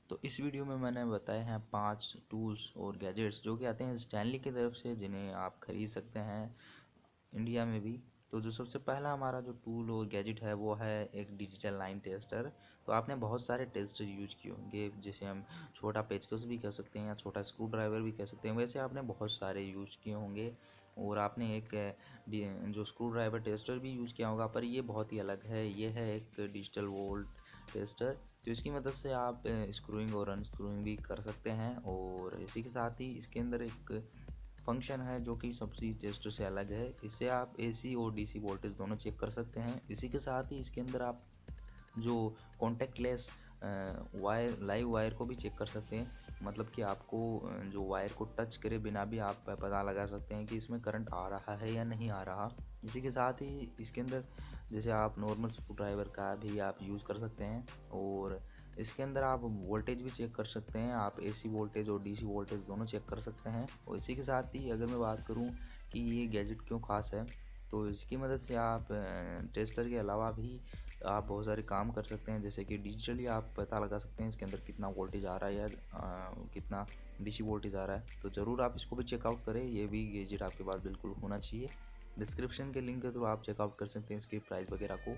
तो इस वीडियो में मैंने बताए हैं 5 टूल्स और गैजेट्स जो कि आते हैं स्टैनली की तरफ से, जिन्हें आप खरीद सकते हैं इंडिया में भी। तो जो सबसे पहला हमारा जो टूल और गैजेट है वो है एक डिजिटल लाइन टेस्टर। तो आपने बहुत सारे टेस्टर यूज किए होंगे, जिसे हम छोटा पेचकस भी कह सकते हैं या छोटा स्क्रू ड्राइवर भी कह सकते हैं। वैसे आपने बहुत सारे यूज किए होंगे और आपने एक जो स्क्रू ड्राइवर टेस्टर भी यूज किया होगा, पर ये बहुत ही अलग है। ये है एक डिजिटल वोल्ट टेस्टर। तो इसकी मदद से आप स्क्रूइंग और अनस्क्रूइंग भी कर सकते हैं, और इसी के साथ ही इसके अंदर एक फंक्शन है जो कि सबसे टेस्टर से अलग है। इससे आप एसी और डीसी वोल्टेज दोनों चेक कर सकते हैं। इसी के साथ ही इसके अंदर आप जो कॉन्टेक्टलेस वायर, लाइव वायर को भी चेक कर सकते हैं। मतलब कि आपको जो वायर को टच करे बिना भी आप पता लगा सकते हैं कि इसमें करंट आ रहा है या नहीं आ रहा। इसी के साथ ही इसके अंदर जैसे आप नॉर्मल स्क्रू ड्राइवर का भी आप यूज़ कर सकते हैं, और इसके अंदर आप वोल्टेज भी चेक कर सकते हैं। आप एसी वोल्टेज और डीसी वोल्टेज दोनों चेक कर सकते हैं। और इसी के साथ ही अगर मैं बात करूं कि ये गैजेट क्यों ख़ास है, तो इसकी मदद से आप टेस्टर के अलावा भी आप बहुत सारे काम कर सकते हैं। जैसे कि डिजिटली आप पता लगा सकते हैं इसके अंदर कितना वोल्टेज आ रहा है या कितना डीसी वोल्टेज आ रहा है। तो ज़रूर आप इसको भी चेकआउट करें, ये भी गैजेट आपके पास बिल्कुल होना चाहिए। डिस्क्रिप्शन के लिंक के थ्रू आप चेकआउट कर सकते हैं इसकी प्राइस वगैरह को।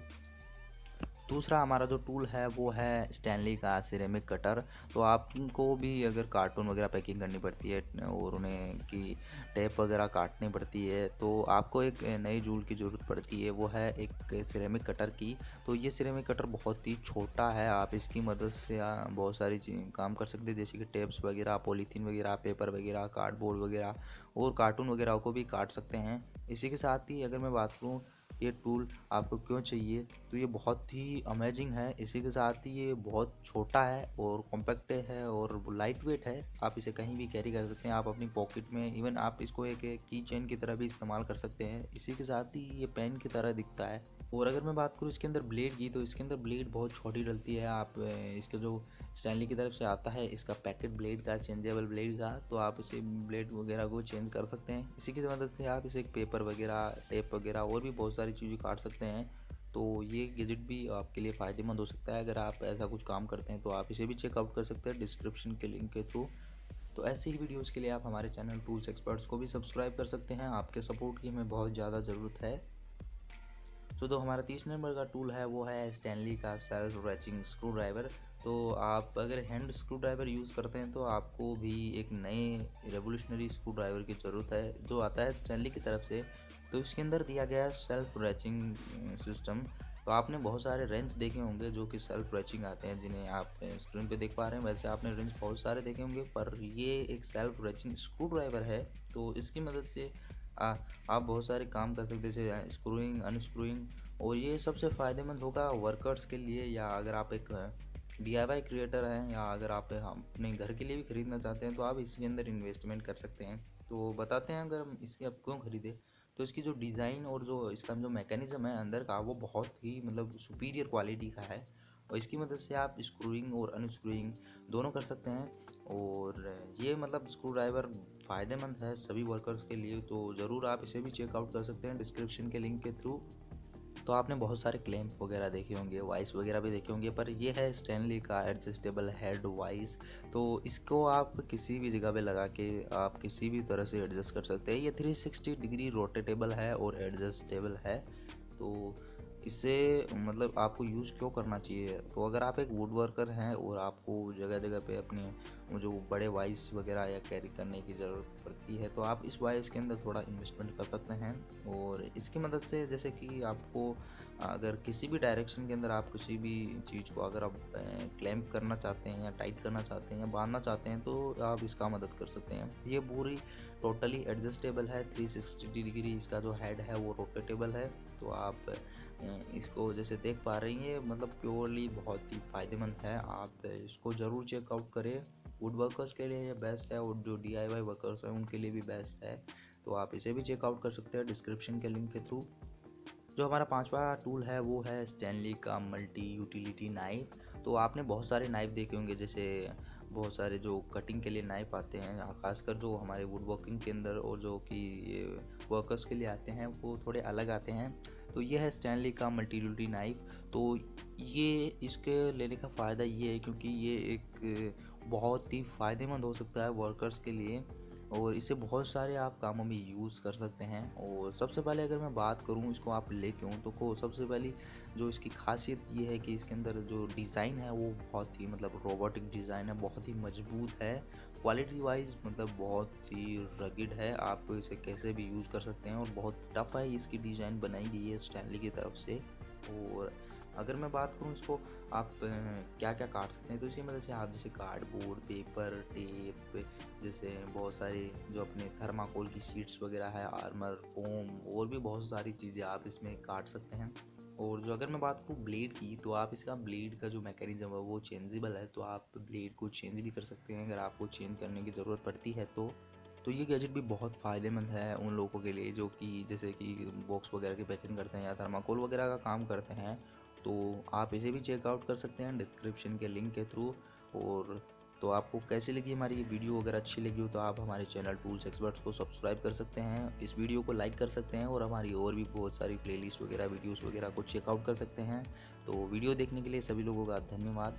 दूसरा हमारा जो टूल है वो है स्टैनली का सिरेमिक कटर। तो आपको भी अगर कार्टून वगैरह पैकिंग करनी पड़ती है और उन्हें की टेप वगैरह काटनी पड़ती है, तो आपको एक नई जूल की ज़रूरत पड़ती है, वो है एक सिरेमिक कटर की। तो ये सिरेमिक कटर बहुत ही छोटा है, आप इसकी मदद से बहुत सारी काम कर सकते हैं, जैसे कि टेप्स वगैरह, पॉलीथीन वगैरह, पेपर वगैरह, कार्डबोर्ड वगैरह और कार्टून वगैरह को भी काट सकते हैं। इसी के साथ ही अगर मैं बात करूँ ये टूल आपको क्यों चाहिए, तो ये बहुत ही अमेजिंग है। इसी के साथ ही ये बहुत छोटा है और कॉम्पैक्ट है और लाइट वेट है। आप इसे कहीं भी कैरी कर सकते हैं, आप अपनी पॉकेट में, इवन आप इसको एक की चेन की तरह भी इस्तेमाल कर सकते हैं। इसी के साथ ही ये पेन की तरह दिखता है। और अगर मैं बात करूँ इसके अंदर ब्लेड की, तो इसके अंदर ब्लेड बहुत छोटी डलती है। आप इसके जो स्टैनली की तरफ से आता है इसका पैकेट ब्लेड का, चेंजेबल ब्लेड का, तो आप इसे ब्लेड वगैरह को चेंज कर सकते हैं। इसी की मदद से आप इसे पेपर वगैरह, टेप वगैरह और भी बहुत सारी चीज़ें काट सकते हैं। तो ये गैजेट भी आपके लिए फ़ायदेमंद हो सकता है। अगर आप ऐसा कुछ काम करते हैं तो आप इसे भी चेकआउट कर सकते हैं डिस्क्रिप्शन के लिंक के थ्रू। तो ऐसे ही वीडियोज़ के लिए आप हमारे चैनल टूल्स एक्सपर्ट्स को भी सब्सक्राइब कर सकते हैं। आपके सपोर्ट की हमें बहुत ज़्यादा ज़रूरत है। तो हमारा 30 नंबर का टूल है वो है स्टैनली का सेल्फ रैचिंग स्क्रू ड्राइवर। तो आप अगर हैंड स्क्रू ड्राइवर यूज़ करते हैं तो आपको भी एक नए रेवोल्यूशनरी स्क्रू ड्राइवर की ज़रूरत है जो आता है स्टैनली की तरफ से। तो इसके अंदर दिया गया है सेल्फ रैचिंग सिस्टम। तो आपने बहुत सारे रेंच देखे होंगे जो कि सेल्फ रैचिंग आते हैं, जिन्हें आप स्क्रीन पे देख पा रहे हैं। वैसे आपने रेंच बहुत सारे देखे होंगे, पर ये एक सेल्फ रैचिंग स्क्रू ड्राइवर है। तो इसकी मदद से आप बहुत सारे काम कर सकते हैं, जैसे स्क्रूइंग, अनस्क्रूइंग। और ये सबसे फ़ायदेमंद होगा वर्कर्स के लिए, या अगर आप एक डीआईवाई क्रिएटर हैं, या अगर आप अपने घर के लिए भी ख़रीदना चाहते हैं तो आप इसके अंदर इन्वेस्टमेंट कर सकते हैं। तो बताते हैं अगर हम इसके आप क्यों ख़रीदें। तो इसकी जो डिज़ाइन और जो इसका जो मैकेनिज़्म है अंदर का, वो बहुत ही मतलब सुपीरियर क्वालिटी का है। और इसकी मदद से आप स्क्रूइंग और अनस्क्रूइंग दोनों कर सकते हैं। और ये मतलब स्क्रू ड्राइवर फ़ायदेमंद है सभी वर्कर्स के लिए। तो ज़रूर आप इसे भी चेकआउट कर सकते हैं डिस्क्रिप्शन के लिंक के थ्रू। तो आपने बहुत सारे क्लैंप वगैरह देखे होंगे, वाइस वगैरह भी देखे होंगे, पर ये है स्टैनली का एडजस्टेबल हेड वाइस। तो इसको आप किसी भी जगह पे लगा के आप किसी भी तरह से एडजस्ट कर सकते हैं। ये 360 डिग्री रोटेटेबल है और एडजस्टेबल है। तो इसे मतलब आपको यूज़ क्यों करना चाहिए, तो अगर आप एक वुड वर्कर हैं और आपको जगह जगह पे अपने जो बड़े वाइस वगैरह या कैरी करने की ज़रूरत पड़ती है, तो आप इस वाइस के अंदर थोड़ा इन्वेस्टमेंट कर सकते हैं। और इसकी मदद से जैसे कि आपको अगर किसी भी डायरेक्शन के अंदर आप किसी भी चीज़ को अगर आप क्लैंप करना चाहते हैं या टाइट करना चाहते हैं या बांधना चाहते हैं, तो आप इसका मदद कर सकते हैं। ये पूरी टोटली एडजस्टेबल है, 360 डिग्री इसका जो हेड है वो रोटेटेबल है। तो आप इसको जैसे देख पा रही हैं, मतलब प्योरली बहुत ही फ़ायदेमंद है। आप इसको ज़रूर चेकआउट करें। वुड वर्कर्स के लिए ये बेस्ट है और जो डीआईवाई वर्कर्स हैं उनके लिए भी बेस्ट है। तो आप इसे भी चेकआउट कर सकते हैं डिस्क्रिप्शन के लिंक के थ्रू। जो हमारा पांचवा टूल है वो है स्टैनली का मल्टी यूटिलिटी नाइफ। तो आपने बहुत सारे नाइफ देखे होंगे, जैसे बहुत सारे जो कटिंग के लिए नाइफ आते हैं, खासकर जो हमारे वुड वर्किंग के अंदर और जो कि वर्कर्स के लिए आते हैं, वो थोड़े अलग आते हैं। तो ये है स्टैनली का मल्टी यूटिलिटी नाइफ। तो ये इसके लेने का फ़ायदा ये है क्योंकि ये एक बहुत ही फ़ायदेमंद हो सकता है वर्कर्स के लिए, और इसे बहुत सारे आप कामों में यूज़ कर सकते हैं। और सबसे पहले अगर मैं बात करूँ इसको आप ले क्यों, तो को सबसे पहली जो इसकी खासियत ये है कि इसके अंदर जो डिज़ाइन है वो बहुत ही मतलब रोबोटिक डिज़ाइन है, बहुत ही मजबूत है, क्वालिटी वाइज मतलब बहुत ही रगिड है, आप इसे कैसे भी यूज़ कर सकते हैं, और बहुत टफ है इसकी डिज़ाइन बनाई गई है स्टैनली की तरफ से। और अगर मैं बात करूँ इसको आप क्या क्या काट सकते हैं, तो इसी मदद से आप जैसे कार्डबोर्ड, पेपर, टेप, जैसे बहुत सारे जो अपने थर्माकोल की शीट्स वगैरह है, आर्मर, फोम, और भी बहुत सारी चीज़ें आप इसमें काट सकते हैं। और जो अगर मैं बात करूँ ब्लेड की, तो आप इसका ब्लेड का जो मैकेनिज़्म है वो चेंजेबल है, तो आप ब्लेड को चेंज भी कर सकते हैं अगर आपको चेंज करने की ज़रूरत पड़ती है तो ये गैजेट भी बहुत फ़ायदेमंद है उन लोगों के लिए जो कि जैसे कि बॉक्स वगैरह की पैकिंग करते हैं या थर्माकोल वगैरह का काम करते हैं। तो आप इसे भी चेकआउट कर सकते हैं डिस्क्रिप्शन के लिंक के थ्रू। और तो आपको कैसी लगी हमारी ये वीडियो, अगर अच्छी लगी हो तो आप हमारे चैनल टूल्स एक्सपर्ट्स को सब्सक्राइब कर सकते हैं, इस वीडियो को लाइक कर सकते हैं, और हमारी और भी बहुत सारी प्लेलिस्ट वगैरह वीडियोस वगैरह को चेकआउट कर सकते हैं। तो वीडियो देखने के लिए सभी लोगों का धन्यवाद।